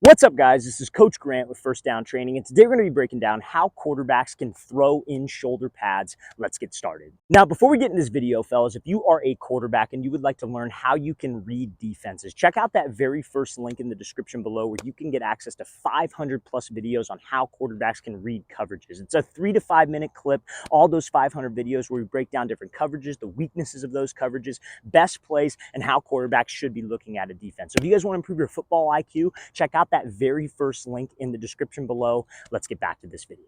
What's up, guys? This is Coach Grant with First Down Training, and today we're going to be breaking down how quarterbacks can throw in shoulder pads. Let's get started. Now, before we get in this video, fellas, if you are a quarterback and you would like to learn how you can read defenses, check out that very first link in the description below where you can get access to 500 plus videos on how quarterbacks can read coverages. It's a 3 to 5 minute clip, all those 500 videos where we break down different coverages, the weaknesses of those coverages, best plays, and how quarterbacks should be looking at a defense. So if you guys want to improve your football IQ, check out that very first link in the description below. Let's get back to this video.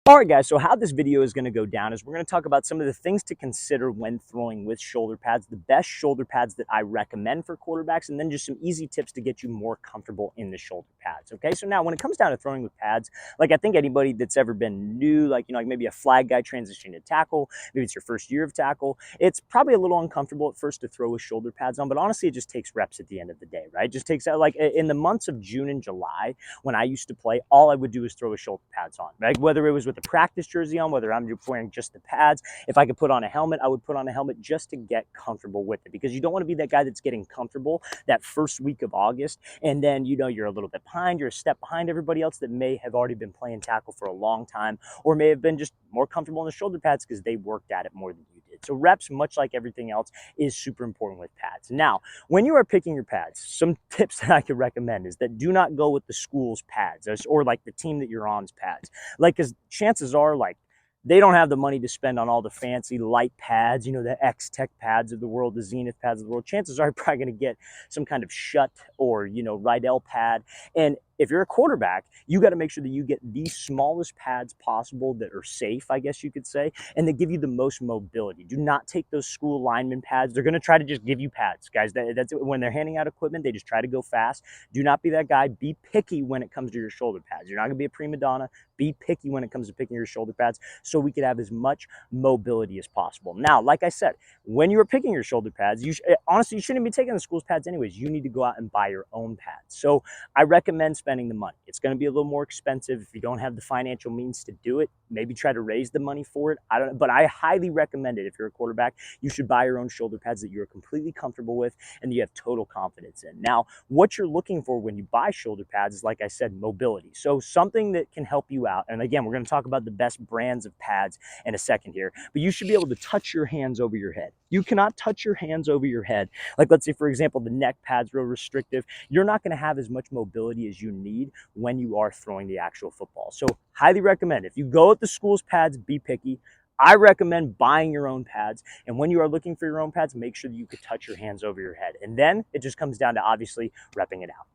All right, guys, so how this video is going to go down is we're going to talk about some of the things to consider when throwing with shoulder pads, the best shoulder pads that I recommend for quarterbacks, and then just some easy tips to get you more comfortable in the shoulder pads, okay? So now when it comes down to throwing with pads, like I think anybody that's ever been new, like maybe a flag guy transitioning to tackle, maybe it's your first year of tackle, it's probably a little uncomfortable at first to throw with shoulder pads on, but honestly, it just takes reps at the end of the day, right? It just takes, like in the months of June and July, when I used to play, all I would do is throw with shoulder pads on, right? Whether it was with a practice jersey on, whether I'm wearing just the pads, if I could put on a helmet, I would put on a helmet just to get comfortable with it, because you don't want to be that guy that's getting comfortable that first week of August, and then you're a little bit behind, you're a step behind everybody else that may have already been playing tackle for a long time, or may have been just more comfortable in the shoulder pads because they worked at it more than you did. So reps, much like everything else, is super important with pads. Now, when you are picking your pads, some tips that I could recommend is that do not go with the school's pads or like the team that you're on's pads. Like, because chances are, like, they don't have the money to spend on all the fancy light pads, the X-Tech pads of the world, the Zenith pads of the world. Chances are you're probably going to get some kind of Schutt or, Rydell pad. And if you're a quarterback, you got to make sure that you get the smallest pads possible that are safe, I guess you could say, and that give you the most mobility. Do not take those school lineman pads. They're going to try to just give you pads, guys. That's when they're handing out equipment, they just try to go fast. Do not be that guy. Be picky when it comes to your shoulder pads. You're not going to be a prima donna. Be picky when it comes to picking your shoulder pads so we could have as much mobility as possible. Now, like I said, when you are picking your shoulder pads, honestly, you shouldn't be taking the school's pads anyways. You need to go out and buy your own pads. So I recommend spending the money. It's going to be a little more expensive if you don't have the financial means to do it. Maybe try to raise the money for it. I don't know, but I highly recommend it. If you're a quarterback, you should buy your own shoulder pads that you're completely comfortable with and that you have total confidence in. Now, what you're looking for when you buy shoulder pads is, like I said, mobility. So something that can help you out. And again, we're going to talk about the best brands of pads in a second here, but you should be able to touch your hands over your head. You cannot touch your hands over your head. Like, let's say, for example, the neck pad's real restrictive. You're not going to have as much mobility as you need when you are throwing the actual football. So highly recommend, if you go with the school's pads, be picky. I recommend buying your own pads. And when you are looking for your own pads, make sure that you could touch your hands over your head. And then it just comes down to obviously repping it out.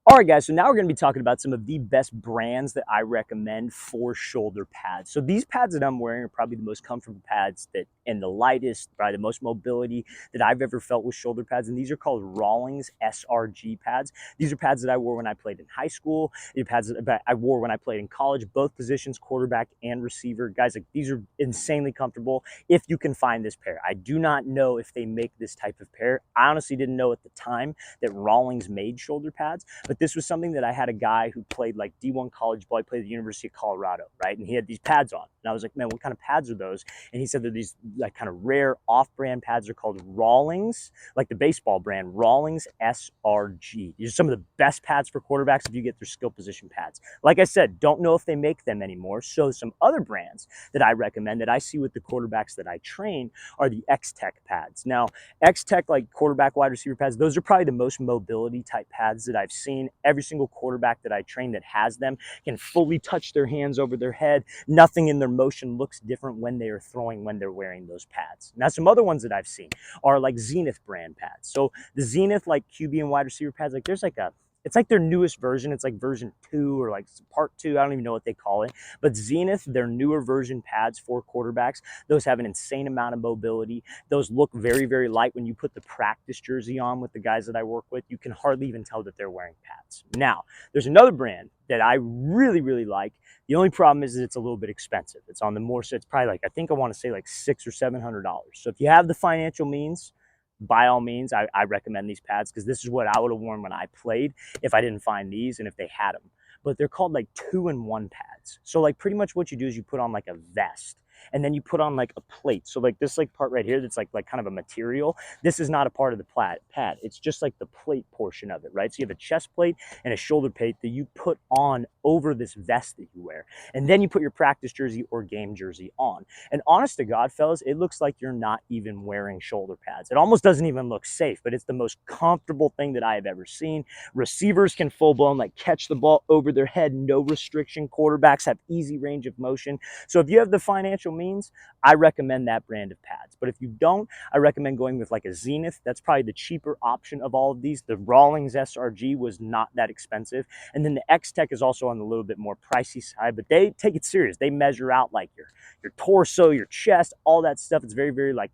All right, guys, so now we're going to be talking about some of the best brands that I recommend for shoulder pads. So these pads that I'm wearing are probably the most comfortable pads and the lightest, probably the most mobility that I've ever felt with shoulder pads. And these are called Rawlings SRG pads. These are pads that I wore when I played in high school. These are pads that I wore when I played in college, both positions, quarterback and receiver. Guys, like, these are insanely comfortable if you can find this pair. I do not know if they make this type of pair. I honestly didn't know at the time that Rawlings made shoulder pads, but this was something that I had a guy who played like D1 college ball. He played at the University of Colorado, right? And he had these pads on. And I was like, man, what kind of pads are those? And he said they're these like kind of rare off-brand pads. They're called Rawlings, like the baseball brand, Rawlings SRG. These are some of the best pads for quarterbacks if you get their skill position pads. Like I said, don't know if they make them anymore. So some other brands that I recommend that I see with the quarterbacks that I train are the X-Tech pads. Now, X-Tech, like quarterback wide receiver pads, those are probably the most mobility type pads that I've seen. Every single quarterback that I train that has them can fully touch their hands over their head. Nothing in their motion looks different when they are throwing, when they're wearing those pads. Now, some other ones that I've seen are like Zenith brand pads. So the Zenith, like QB and wide receiver pads, like there's like it's like their newest version. It's like version 2 or like part 2. I don't even know what they call it. But Zenith, their newer version pads for quarterbacks, those have an insane amount of mobility. Those look very, very light. When you put the practice jersey on with the guys that I work with, you can hardly even tell that they're wearing pads. Now, there's another brand that I really, really like. The only problem is that it's a little bit expensive. It's on the more, so it's probably like, I think I want to say like $600 or $700. So if you have the financial means, by all means, I recommend these pads, because this is what I would have worn when I played if I didn't find these and if they had them. But they're called like 2-in-1 pads. So like pretty much what you do is you put on like a vest. and then you put on like a plate. So like this like part right here that's like kind of a material, this is not a part of the pad. It's just like the plate portion of it, right? So you have a chest plate and a shoulder plate that you put on over this vest that you wear. And then you put your practice jersey or game jersey on. And honest to God, fellas, it looks like you're not even wearing shoulder pads. It almost doesn't even look safe, but it's the most comfortable thing that I have ever seen. Receivers can full blown like catch the ball over their head, no restriction. Quarterbacks have easy range of motion. So if you have the financial means, I recommend that brand of pads. But if you don't, I recommend going with like a Zenith. That's probably the cheaper option of all of these. The Rawlings SRG was not that expensive. And then the X-Tech is also on the little bit more pricey side, but they take it serious. They measure out like your torso, your chest, all that stuff. It's very, very like,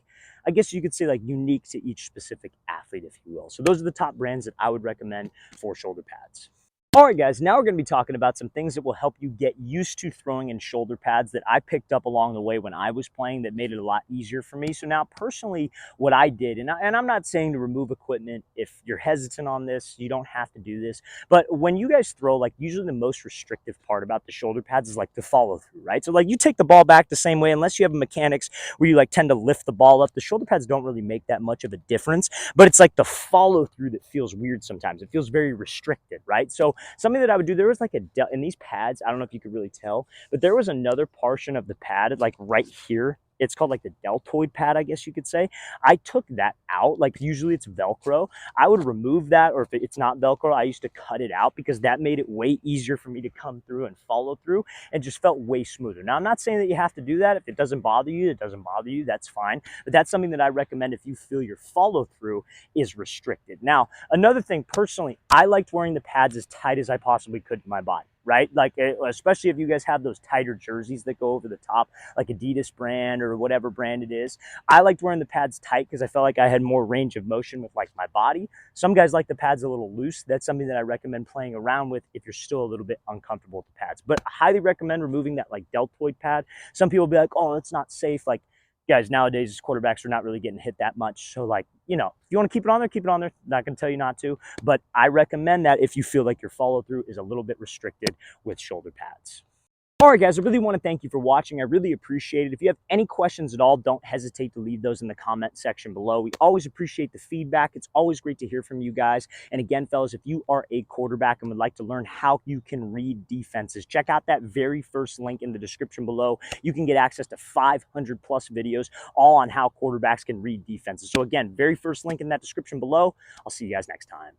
I guess you could say like unique to each specific athlete, if you will. So those are the top brands that I would recommend for shoulder pads. All right, guys, now we're going to be talking about some things that will help you get used to throwing in shoulder pads that I picked up along the way when I was playing that made it a lot easier for me. So now personally, what I did, and I'm not saying to remove equipment. If you're hesitant on this, you don't have to do this. But when you guys throw, like usually the most restrictive part about the shoulder pads is like the follow through, right? So like you take the ball back the same way, unless you have mechanics where you like tend to lift the ball up. The shoulder pads don't really make that much of a difference, but it's like the follow through that feels weird sometimes. It feels very restricted, right? So something that I would do, there was like in these pads, I don't know if you could really tell, but there was another portion of the pad, like right here. It's called like the deltoid pad, I guess you could say. I took that out. Like usually it's Velcro. I would remove that, or if it's not Velcro, I used to cut it out because that made it way easier for me to come through and follow through and just felt way smoother. Now, I'm not saying that you have to do that. If it doesn't bother you, it doesn't bother you. That's fine. But that's something that I recommend if you feel your follow through is restricted. Now, another thing, personally, I liked wearing the pads as tight as I possibly could to my body, right? Like, especially if you guys have those tighter jerseys that go over the top, like Adidas brand or whatever brand it is. I liked wearing the pads tight because I felt like I had more range of motion with like my body. Some guys like the pads a little loose. That's something that I recommend playing around with if you're still a little bit uncomfortable with the pads. But I highly recommend removing that like deltoid pad. Some people will be like, oh, it's not safe. Like, guys, nowadays quarterbacks are not really getting hit that much. So like, you know, if you want to keep it on there, keep it on there. Not going to tell you not to, but I recommend that if you feel like your follow through is a little bit restricted with shoulder pads. All right, guys, I really want to thank you for watching. I really appreciate it. If you have any questions at all, don't hesitate to leave those in the comment section below. We always appreciate the feedback. It's always great to hear from you guys. And again, fellas, if you are a quarterback and would like to learn how you can read defenses, check out that very first link in the description below. You can get access to 500 plus videos all on how quarterbacks can read defenses. So again, very first link in that description below. I'll see you guys next time.